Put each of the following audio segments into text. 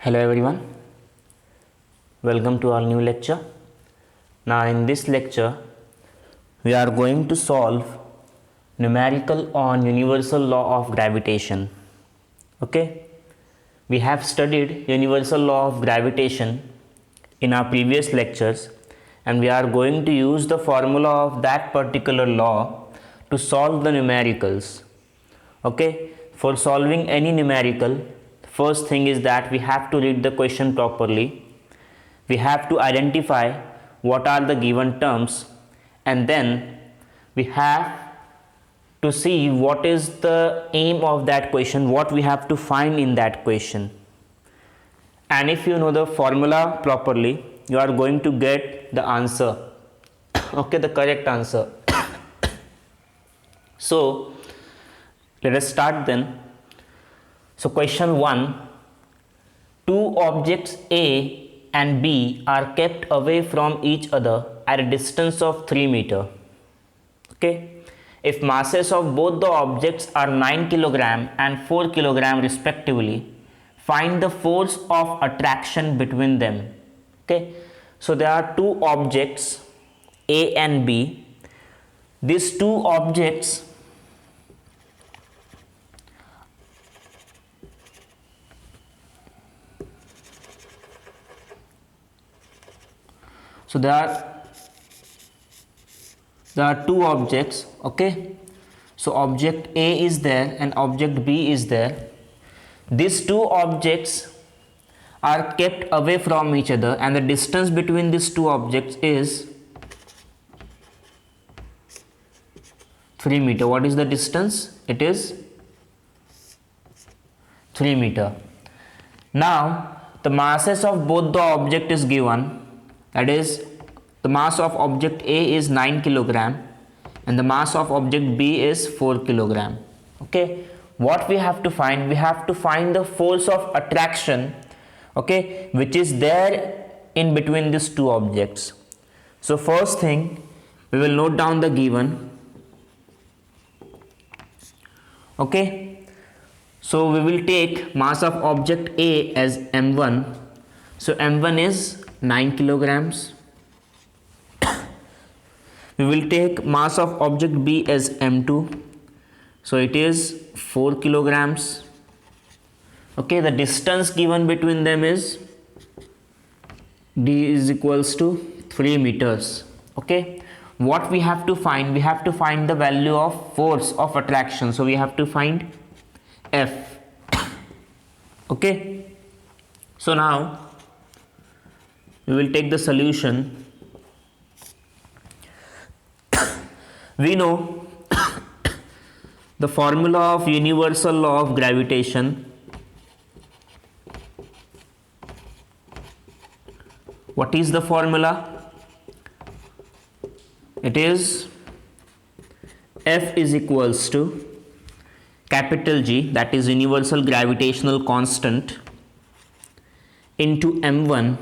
Hello everyone, welcome to our new lecture. Now in this lecture we are going to solve numerical on universal law of gravitation. Okay, we have studied universal law of gravitation in our previous lectures and we are going to use the formula of that particular law to solve the numericals. Okay, for solving any numerical, first thing is that we have to read the question properly. We have to identify what are the given terms and then we have to see what is the aim of that question, what we have to find in that question. And if you know the formula properly, you are going to get the answer. Okay, the correct answer. So let us start then. So question 1, two objects A and B are kept away from each other at a distance of 3 meter. Okay, if masses of both the objects are 9 kg and 4 kg respectively, find the force of attraction between them. Okay, so there are two objects A and B. These two objects so there are two objects. Okay, so object A is there and object B is there. These two objects are kept away from each other and the distance between these two objects is 3 meter. What is the distance? It is 3 meter. Now the masses of both the object is given, that is the mass of object A is 9 kg and the mass of object B is 4 kg. Okay, what we have to find? We have to find the force of attraction, okay, which is there in between these two objects. So first thing, we will note down the given. Okay, so we will take mass of object A as m1. So m1 is 9 kilograms. We will take mass of object B as m2. So it is 4 kilograms. Okay, the distance given between them is d is equals to 3 meters. Okay, what we have to find? We have to find the value of force of attraction. So we have to find F. Okay, so now we will take the solution. We know the formula of universal law of gravitation. What is the formula? It is F is equals to capital G, that is universal gravitational constant, into m1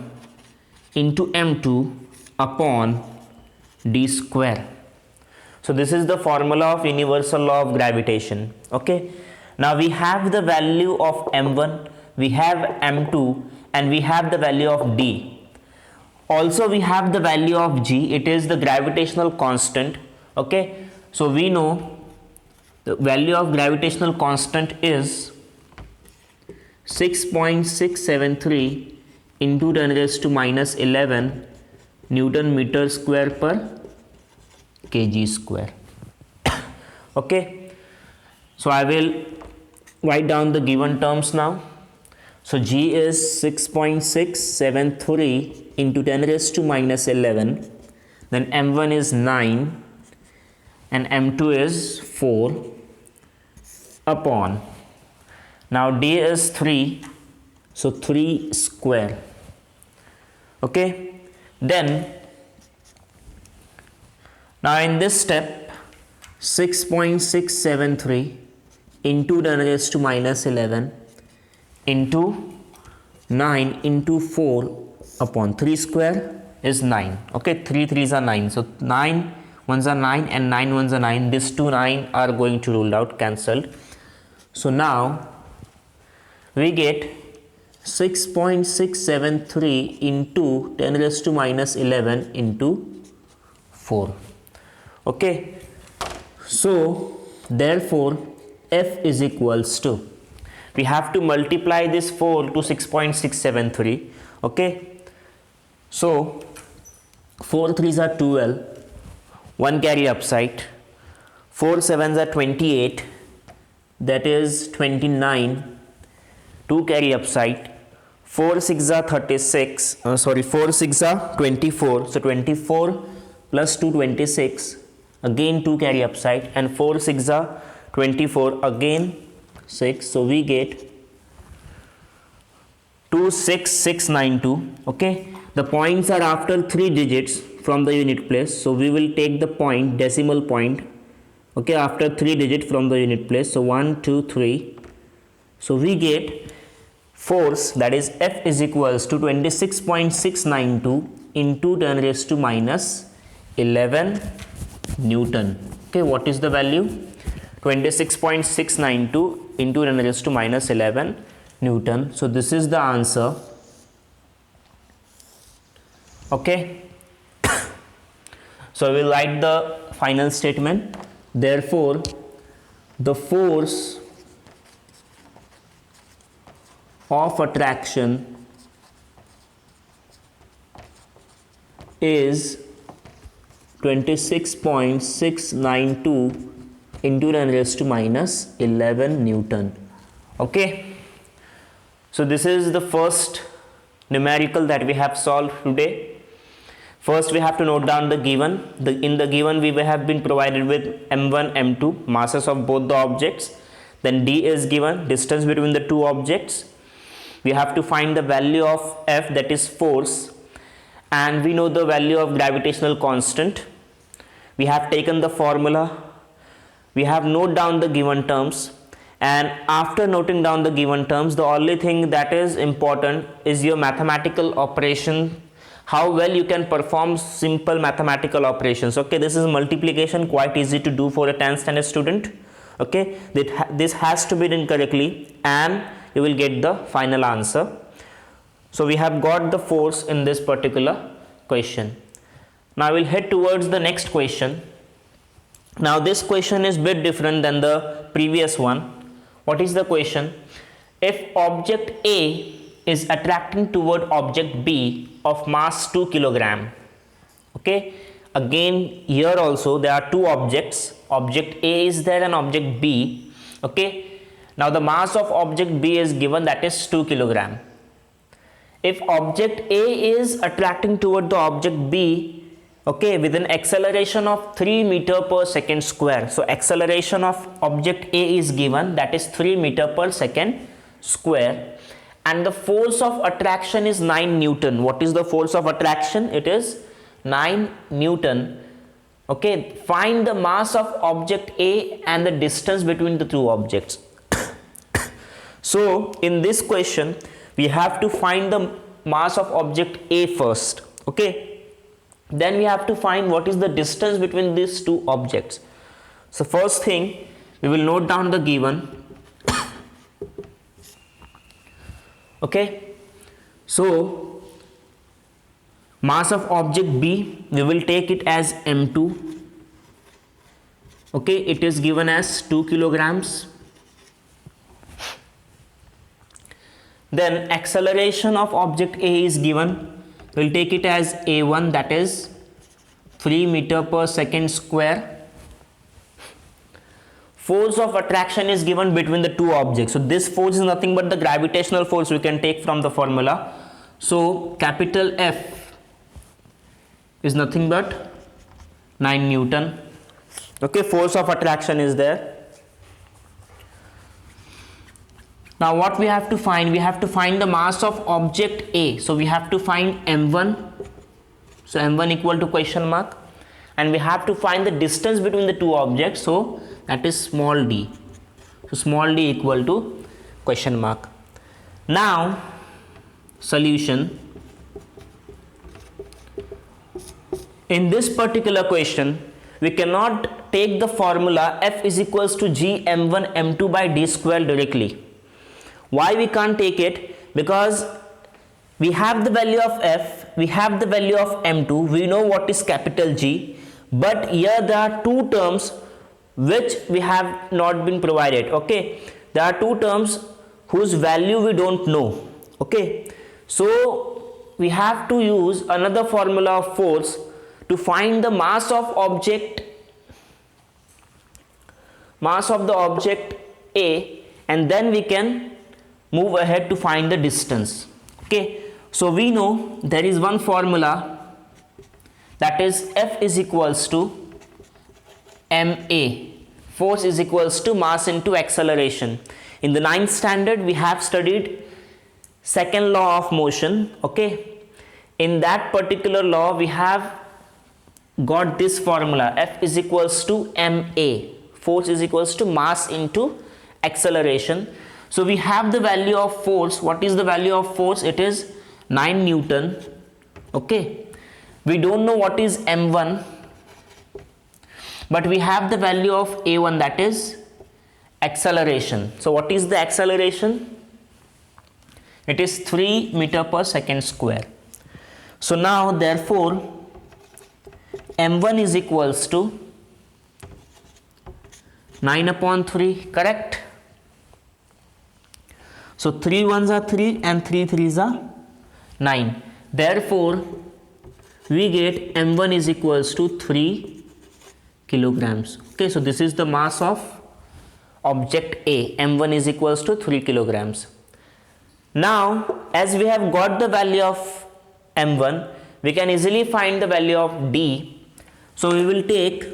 into m2 upon d square. So this is the formula of universal law of gravitation. Okay, now we have the value of m1, we have m2 and we have the value of d. Also we have the value of g, it is the gravitational constant. Okay, so we know the value of gravitational constant is 6.673 into 10 raised to minus 11 Newton meter square per kg square. Okay, so I will write down the given terms now. So G is 6.673 into 10 raised to minus 11, then m1 is 9 and m2 is 4 upon, now d is 3, so 3 square. Okay, then now in this step 6.673 into 10 raised to minus 11 into 9 into 4 upon 3 square is 9. Okay, 3 3s are 9, so 9 1s are 9 and 9 1s are 9. These two 9 are going to ruled out, cancelled. So now we get 6.673 into 10 raised to minus 11 into 4. Okay, so therefore F is equals to, we have to multiply this 4 to 6.673. okay, so 4 3s are 12, 1 carry upside, 4 7s are 28, that is 29, 2 carry upside, 4 6 are 36, 4 6 are 24, so 24 plus 2 26, again 2 carry upside, and 4 6 are 24, again 6, so we get 26692. okay, the points are after 3 digits from the unit place, so we will take the point, decimal point, okay, after 3 digits from the unit place, so 1 2 3, so we get force, that is F is equals to 26.692 into 10 raised to minus 11 Newton. Okay, what is the value? 26.692 into 10 raised to minus 11 Newton. So this is the answer. Okay, so we will write the final statement. Therefore, the force of attraction is 26.692 into 10 raised to minus 11 Newton. Okay, so this is the first numerical that we have solved today. First we have to note down the given. In the given we have been provided with m1 m2 masses of both the objects, then d is given, distance between the two objects. We have to find the value of F, that is force, and we know the value of gravitational constant. We have taken the formula, we have noted down the given terms, and after noting down the given terms, the only thing that is important is your mathematical operation, how well you can perform simple mathematical operations. Okay, this is multiplication, quite easy to do for a 10th standard student. Okay, this has to be done correctly and you will get the final answer. So we have got the force in this particular question. Now we will head towards the next question. Now this question is bit different than the previous one. What is the question? If object A is attracting toward object B of mass 2 kilogram. Okay, again here also there are two objects, object A is there and object B. Okay, now the mass of object B is given, that is 2 kilogram. If object A is attracting toward the object B, okay, with an acceleration of 3 meter per second square. So acceleration of object A is given, that is 3 meter per second square, and the force of attraction is 9 Newton. What is the force of attraction? It is 9 Newton. Okay, find the mass of object A and the distance between the two objects. So in this question we have to find the mass of object A first. Okay, then we have to find what is the distance between these two objects. So first thing, we will note down the given. Okay, so mass of object B, we will take it as m2. Okay, it is given as 2 kilograms. Then acceleration of object A is given, we will take it as a1, that is 3 meter per second square. Force of attraction is given between the two objects. So this force is nothing but the gravitational force we can take from the formula. So capital F is nothing but 9 Newton. Okay, force of attraction is there. Now what we have to find? We have to find the mass of object A. So we have to find m1. So m1 equal to question mark, and we have to find the distance between the two objects. So that is small d. So small d equal to question mark. Now solution. In this particular question, we cannot take the formula F is equals to g m1 m2 by d square directly. Why we can't take it? because we have the value of f, we have the value of m2, we know what is capital G, but here there are two terms which we have not been provided. Okay, there are two terms whose value we don't know. Okay, so we have to use another formula of force to find the mass of the object A, and then we can move ahead to find the distance. Okay, so we know there is one formula, that is F is equals to ma, force is equals to mass into acceleration. In the 9th standard we have studied second law of motion. Okay, in that particular law we have got this formula, F is equals to ma, force is equals to mass into acceleration. So we have the value of force. What is the value of force? It is 9 Newton. Okay, we don't know what is m1, but we have the value of a1, that is acceleration. So what is the acceleration? It is 3 meter per second square. So now therefore m1 is equals to 9 upon 3, correct? So 3 ones are 3 and 3 threes are 9. Therefore we get m1 is equals to 3 kilograms. Okay, so this is the mass of object A. m1 is equals to 3 kilograms. Now as we have got the value of m1, we can easily find the value of D. So we will take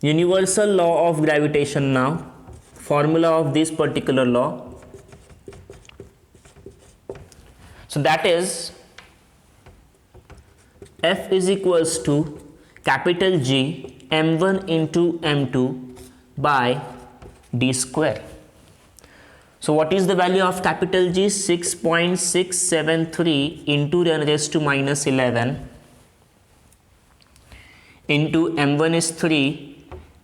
universal law of gravitation now, formula of this particular law. So that is F is equals to capital G m1 into m2 by d square. So what is the value of capital G? 6.673 into 10 raised to minus 11 into m1 is 3,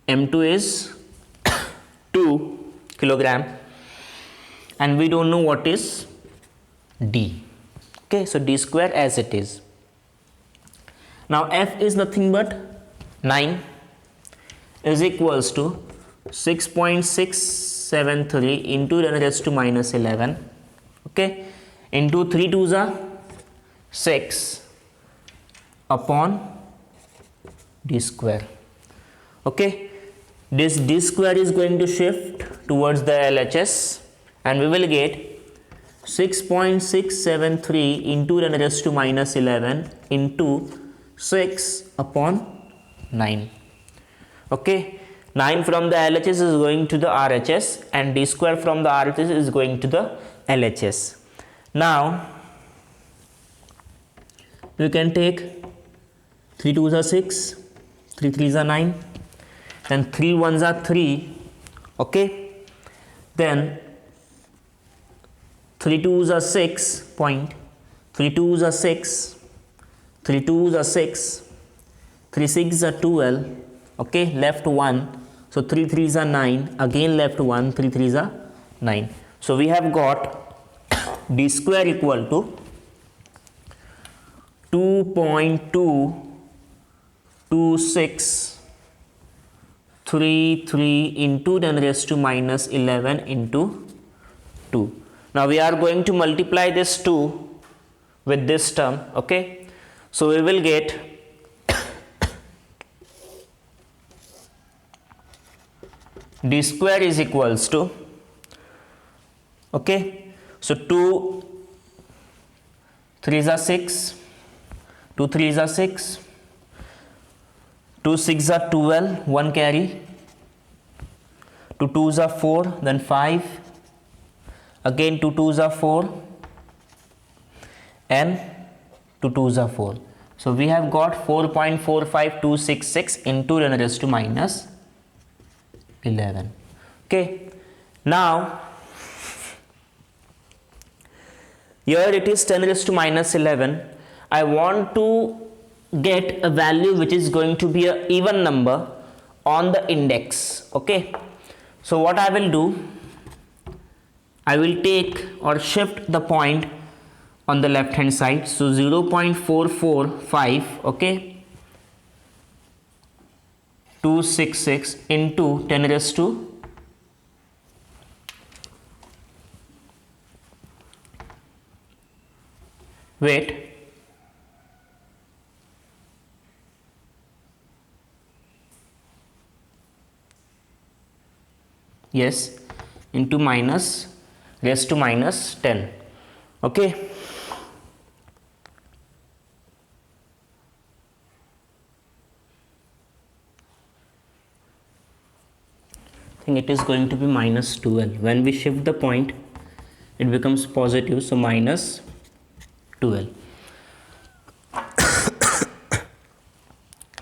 m2 is 2 kilogram, and we don't know what is D. Okay, so d square as it is. Now F is nothing but 9 is equals to 6.673 into 10 raised to minus 11, okay, into 3 2s are 6 upon d square. Okay, this d square is going to shift towards the LHS and we will get 6.673 into 10 raised to minus 11 into 6 upon 9. Okay, 9 from the LHS is going to the RHS and d square from the RHS is going to the LHS. Now we can take 3 2s are 6, 3 3s are 9, then 3 1s are 3, okay, then 3 2s are 6 point, 3 2s are 6, 3 2s are 6, 3 6s are 12, okay, left 1, so 3 3s are 9, again left 1, 3 3s are 9. So we have got d square equal to 2.22633 into 10 raised to minus 11 into 2. Now we are going to multiply this 2 with this term, okay, so we will get d square is equals to, okay, so 2 3s are 6, 2 3s are 6, 2 6 are 12, 1 carry, 2 2s are 4, then 5, again 2 2s are 4 and 2 2s are 4. So we have got 4.45266 into 10 raised to minus 11. Okay, now here it is 10 raised to minus 11. I want to get a value which is going to be an even number on the index. Okay, so what I will do, I will take or shift the point on the left hand side. So 0.445, okay, 266 into 10 raised to wait, yes, into minus raised to minus 10, okay. I think it is going to be minus 12. When we shift the point, it becomes positive, so minus 12.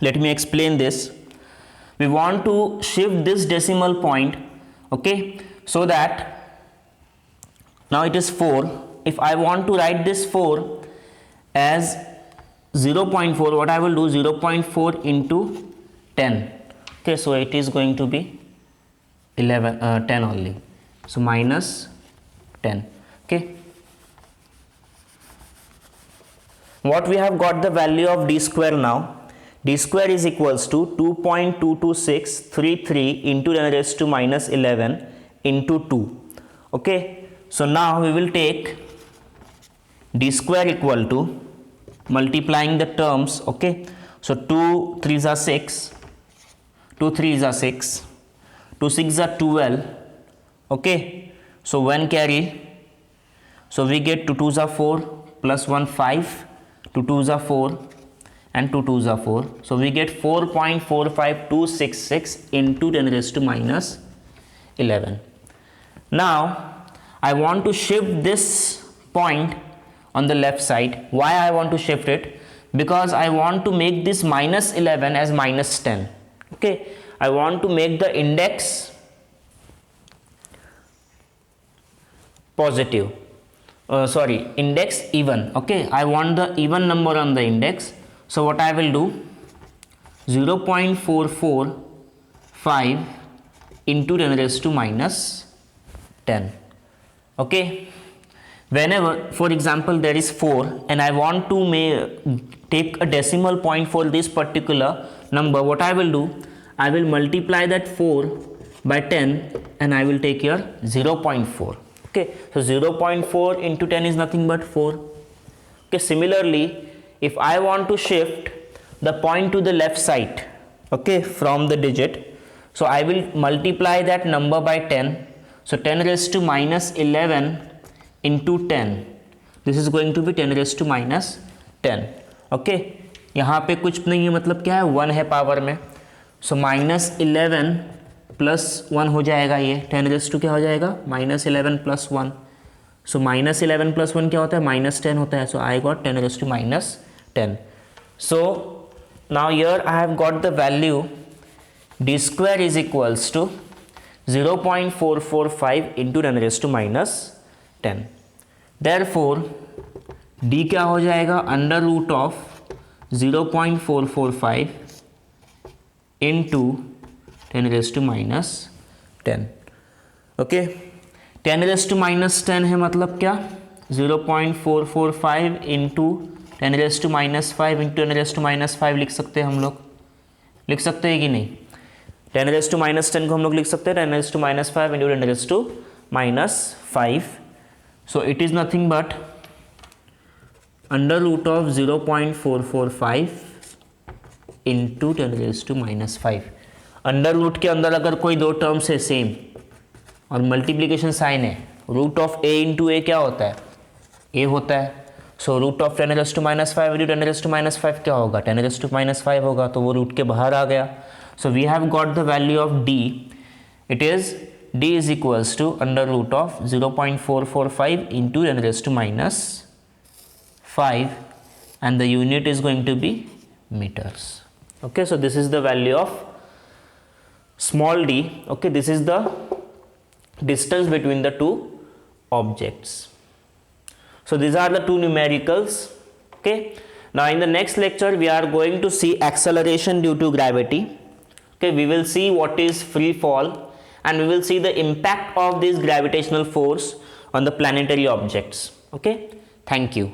Let me explain this. We want to shift this decimal point, okay, so that now it is 4. If I want to write this 4 as 0.4, what I will do, 0.4 into 10, okay, so it is going to be 10 only, so minus 10, okay. What we have got the value of d square now. D square is equals to 2.22633 into 10 raised to minus 11 into 2, okay. So now we will take d square equal to multiplying the terms, okay. So 2 3s are 6, 2 3s are 6, 2 6s are 12, okay. So 1 carry, so we get 2 2s are 4 plus 1 5, 2 2s are 4 and 2 2s are 4, so we get 4.45266 into 10 raised to minus 11. Now I want to shift this point on the left side. Why I want to shift it? Because I want to make this minus 11 as minus 10, okay. I want to make the index positive, index even, okay. I want the even number on the index. So what I will do, 0.445 into 10 raised to minus 10, okay. Whenever, for example, there is 4 and I want to take a decimal point for this particular number, what I will do, I will multiply that 4 by 10 and I will take here 0.4, okay. So 0.4 into 10 is nothing but 4, okay. Similarly, if I want to shift the point to the left side, okay, from the digit, so I will multiply that number by 10. So 10 raised to minus 11 into 10, this is going to be 10 raised to minus 10, okay. यहाँ पे कुछ नहीं है, मतलब क्या है, 1 है power में, सो माइनस 11 प्लस 1 हो जाएगा, ये 10 रेज़ टू क्या हो जाएगा, minus 11 plus 1, so minus 11 plus 1 क्या होता है, माइनस 10 होता है. So I got 10 raise to minus 10. So now here I have got the value d square is equals to 0.445 into 10 raised to minus 10. Therefore d क्या हो जाएगा, under root of 0.445 into 10 raised to minus 10. Okay, 10 raised to minus 10 है, मतलब क्या, 0.445 into 10 raised to minus 5 into 10 raised to minus 5 लिख सकते हैं हम लोग, लिख सकते हैं कि नहीं. 10 raised to minus 10 को हम लोग लिख सकते हैं 10 raised to minus 5 into 10 raised to minus 5. So it is nothing but under root of 0.445 into 10 raised to minus 5. Under root के अंदर अगर कोई दो टर्म्स है सेम और मल्टीप्लिकेशन साइन है, root of A into A क्या होता है, ए होता है. So root of 10 raised to minus 5 into 10 raised to minus 5 क्या होगा, 10 raised to minus 5 होगा, तो वो रूट के बाहर आ गया. So we have got the value of d. It is d is equals to under root of 0.445 into 10 raised to minus 5 and the unit is going to be meters. Okay, so this is the value of small d. Okay, this is the distance between the two objects. So these are the two numericals. Okay, now in the next lecture we are going to see acceleration due to gravity. Okay, we will see what is free fall and we will see the impact of this gravitational force on the planetary objects. Okay, thank you.